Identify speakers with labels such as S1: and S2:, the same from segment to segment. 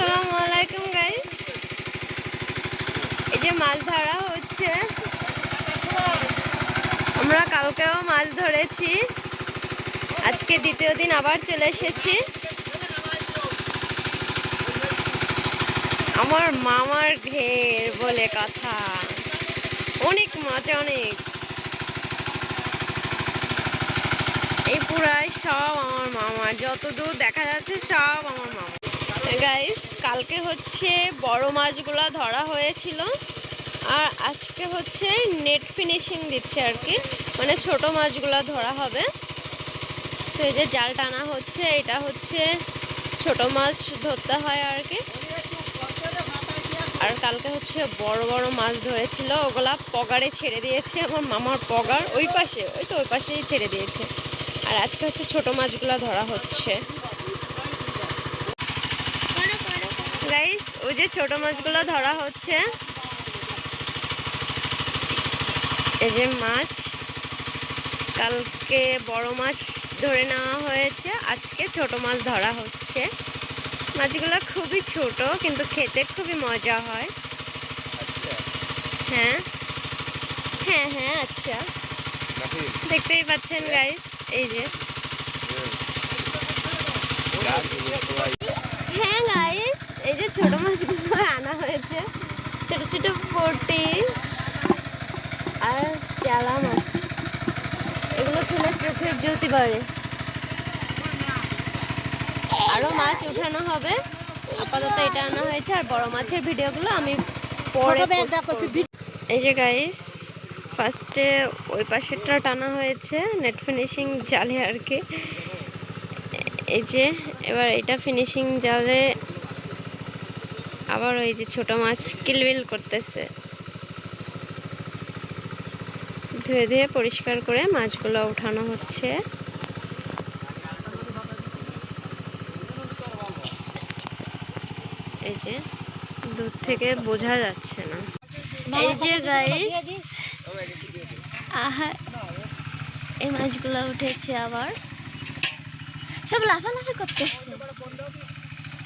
S1: আসসালামু আলাইকুম গাইস। এই যে মাছ ধরা হচ্ছে, আমরা কালকেও মাছ ধরেছি, আজকে দ্বিতীয় দিন আবার চলে এসেছি। আমার মামার ঘের বলে কথা, অনেক মাছ, অনেক। এই পুরাই সব আমার মামা, যত দূর দেখা যাচ্ছে সব আমার মামা। গাইস, কালকে হচ্ছে বড় মাছগুলা ধরা হয়েছিল, আর আজকে হচ্ছে নেট ফিনিশিং দিচ্ছে আর কি, মানে ছোট মাছগুলা ধরা হবে। তো এই যে জাল টানা হচ্ছে, এটা হচ্ছে ছোট মাছ ধরতে হয় আর কি। আর কালকে হচ্ছে বড় বড় মাছ ধরেছিল, ওগুলা পগারে ছেড়ে দিয়েছে আমার মামার পগার ওই পাশে, ওই তো ওই পাশেই ছেড়ে দিয়েছে। আর আজকে হচ্ছে ছোট মাছগুলা ধরা হচ্ছে। গাইস, ওই যে ছোট মাছগুলো ধরা হচ্ছে, এই যে মাছ। কালকে বড় মাছ ধরে নেওয়া হয়েছে, আজকে ছোট মাছ ধরা হচ্ছে। মাছগুলো খুবই ছোট, কিন্তু খেতে খুবই মজা হয়। হ্যাঁ হ্যাঁ হ্যাঁ, আচ্ছা, দেখতেই পাচ্ছেন গাইস, এই যে। হ্যাঁ গাইস, এই যে ছোট মাছগুলো আনা হয়েছে, ছোট ছোট পটি আর চালা মাছ। এগুলো খেলে চোখের জ্যোতি বাড়ে। আরো মাছ উঠানো হবে, আপাতত এটা আনা হয়েছে। আর বড় মাছের ভিডিওগুলো আমি পরে পোস্ট করব। এই যে গাইস, ফার্স্টে ওই পাশেরটা টানা হয়েছে নেট ফিনিশিং জালে আর কি। এই যে এবার এটা ফিনিশিং জালে আবার ওই যে ছোট মাছ কিলবিল করতেছে। ধুয়ে ধুয়ে পরিষ্কার করে মাছগুলো উঠানো হচ্ছে। এই যে দূর থেকে বোঝা যাচ্ছে না। এই যে গাইস, আহা, এই মাছগুলো উঠেছে, আবার সব লাফালাফি করতেছে।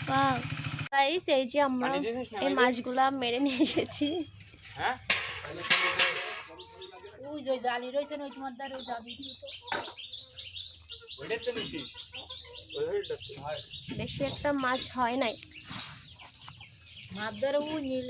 S1: ওয়াও গাইস, এই যে আমরা এই মাছগুলা মেরে নিয়ে এসেছি। ওই যে জালি রয়েছে ওই তোমার দ্বার, ওই যাবি বেশি একটা মাছ হয় নাই, মাছ ধরে ও নিল।